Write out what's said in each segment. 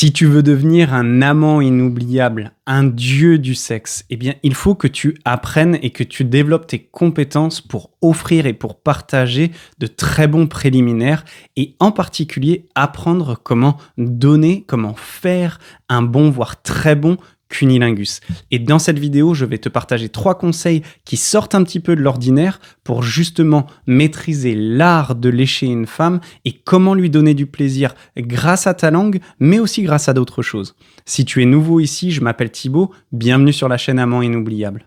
Si tu veux devenir un amant inoubliable, un dieu du sexe, eh bien, il faut que tu apprennes et que tu développes tes compétences pour offrir et pour partager de très bons préliminaires et en particulier apprendre comment donner, comment faire un bon, voire très bon cunilingus. Et dans cette vidéo, je vais te partager 3 conseils qui sortent un petit peu de l'ordinaire pour justement maîtriser l'art de lécher une femme et comment lui donner du plaisir grâce à ta langue, mais aussi grâce à d'autres choses. Si tu es nouveau ici, je m'appelle Thibaut, bienvenue sur la chaîne Amant Inoubliable.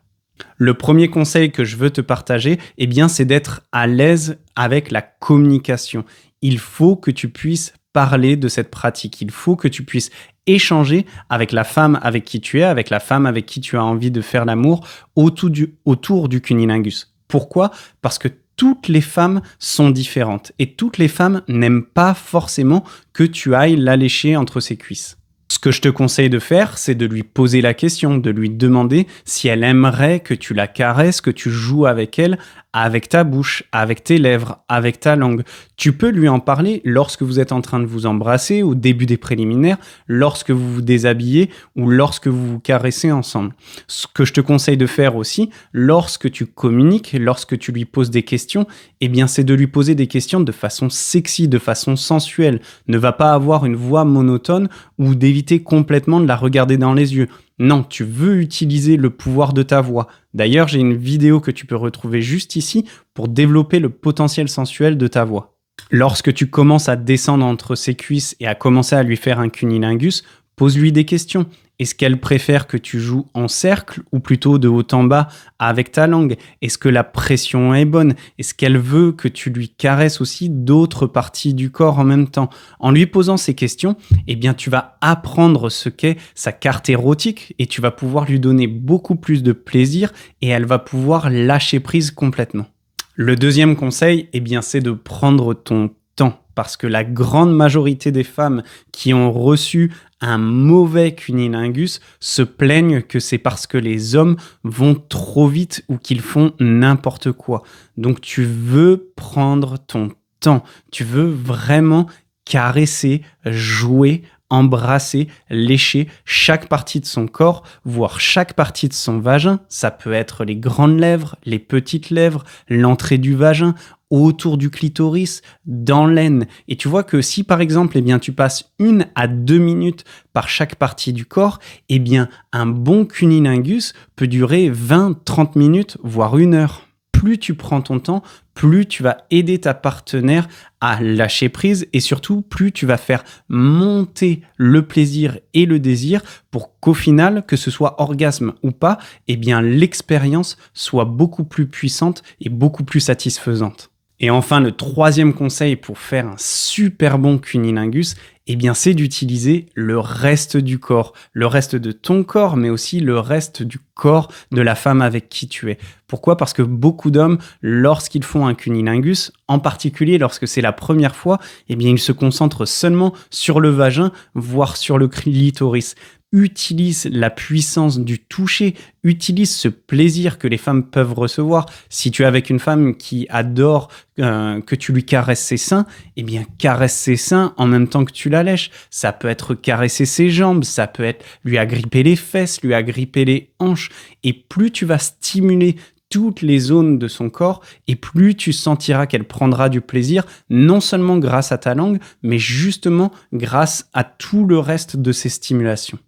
Le premier conseil que je veux te partager, eh bien, c'est d'être à l'aise avec la communication. Il faut que tu puisses parler de cette pratique. Il faut que tu puisses échanger avec la femme avec qui tu es, avec la femme avec qui tu as envie de faire l'amour autour du cunilingus. Pourquoi ? Parce que toutes les femmes sont différentes et toutes les femmes n'aiment pas forcément que tu ailles la lécher entre ses cuisses. Ce que je te conseille de faire, c'est de lui poser la question, de lui demander si elle aimerait que tu la caresses, que tu joues avec elle, avec ta bouche, avec tes lèvres, avec ta langue. Tu peux lui en parler lorsque vous êtes en train de vous embrasser, au début des préliminaires, lorsque vous vous déshabillez ou lorsque vous vous caressez ensemble. Ce que je te conseille de faire aussi, lorsque tu communiques, lorsque tu lui poses des questions, eh bien c'est de lui poser des questions de façon sexy, de façon sensuelle. Ne va pas avoir une voix monotone ou d'éviter complètement de la regarder dans les yeux. Non, tu veux utiliser le pouvoir de ta voix. D'ailleurs, j'ai une vidéo que tu peux retrouver juste ici pour développer le potentiel sensuel de ta voix. Lorsque tu commences à descendre entre ses cuisses et à commencer à lui faire un cunilingus, pose-lui des questions. Est-ce qu'elle préfère que tu joues en cercle ou plutôt de haut en bas avec ta langue ? Est-ce que la pression est bonne ? Est-ce qu'elle veut que tu lui caresses aussi d'autres parties du corps en même temps ? En lui posant ces questions, eh bien, tu vas apprendre ce qu'est sa carte érotique et tu vas pouvoir lui donner beaucoup plus de plaisir et elle va pouvoir lâcher prise complètement. Le deuxième conseil, eh bien, c'est de prendre ton temps. Parce que la grande majorité des femmes qui ont reçu un mauvais cunilingus se plaignent que c'est parce que les hommes vont trop vite ou qu'ils font n'importe quoi. Donc tu veux prendre ton temps, tu veux vraiment caresser, jouer, embrasser, lécher chaque partie de son corps, voire chaque partie de son vagin. Ça peut être les grandes lèvres, les petites lèvres, l'entrée du vagin, autour du clitoris, dans l'aine. Et tu vois que si par exemple, eh bien, tu passes 1 à 2 minutes par chaque partie du corps, eh bien, un bon cunilingus peut durer 20-30 minutes, voire 1 heure. Plus tu prends ton temps, plus tu vas aider ta partenaire à lâcher prise et surtout, plus tu vas faire monter le plaisir et le désir pour qu'au final, que ce soit orgasme ou pas, eh bien, l'expérience soit beaucoup plus puissante et beaucoup plus satisfaisante. Et enfin, le troisième conseil pour faire un super bon cunilingus, eh bien, c'est d'utiliser le reste du corps. Le reste de ton corps, mais aussi le reste du corps de la femme avec qui tu es. Pourquoi ? Parce que beaucoup d'hommes, lorsqu'ils font un cunilingus, en particulier lorsque c'est la première fois, eh bien, ils se concentrent seulement sur le vagin, voire sur le clitoris. Utilise la puissance du toucher, utilise ce plaisir que les femmes peuvent recevoir. Si tu es avec une femme qui adore que tu lui caresses ses seins, eh bien caresse ses seins en même temps que tu la lèches. Ça peut être caresser ses jambes, ça peut être lui agripper les fesses, lui agripper les hanches. Et plus tu vas stimuler toutes les zones de son corps et plus tu sentiras qu'elle prendra du plaisir, non seulement grâce à ta langue, mais justement grâce à tout le reste de ces stimulations.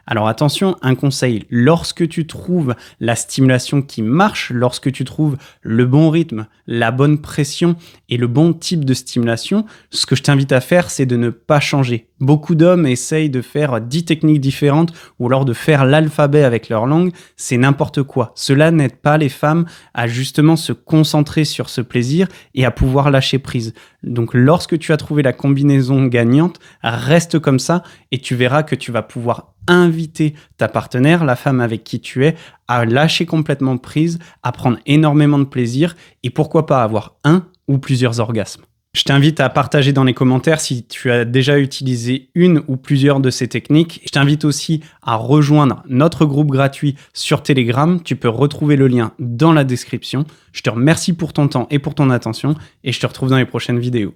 Alors attention, un conseil, lorsque tu trouves la stimulation qui marche, lorsque tu trouves le bon rythme, la bonne pression et le bon type de stimulation, ce que je t'invite à faire, c'est de ne pas changer. Beaucoup d'hommes essayent de faire 10 techniques différentes ou alors de faire l'alphabet avec leur langue, c'est n'importe quoi. Cela n'aide pas les femmes à justement se concentrer sur ce plaisir et à pouvoir lâcher prise. Donc lorsque tu as trouvé la combinaison gagnante, reste comme ça et tu verras que tu vas pouvoir inviter ta partenaire, la femme avec qui tu es, à lâcher complètement prise, à prendre énormément de plaisir et pourquoi pas avoir un ou plusieurs orgasmes. Je t'invite à partager dans les commentaires si tu as déjà utilisé une ou plusieurs de ces techniques. Je t'invite aussi à rejoindre notre groupe gratuit sur Telegram. Tu peux retrouver le lien dans la description. Je te remercie pour ton temps et pour ton attention et je te retrouve dans les prochaines vidéos.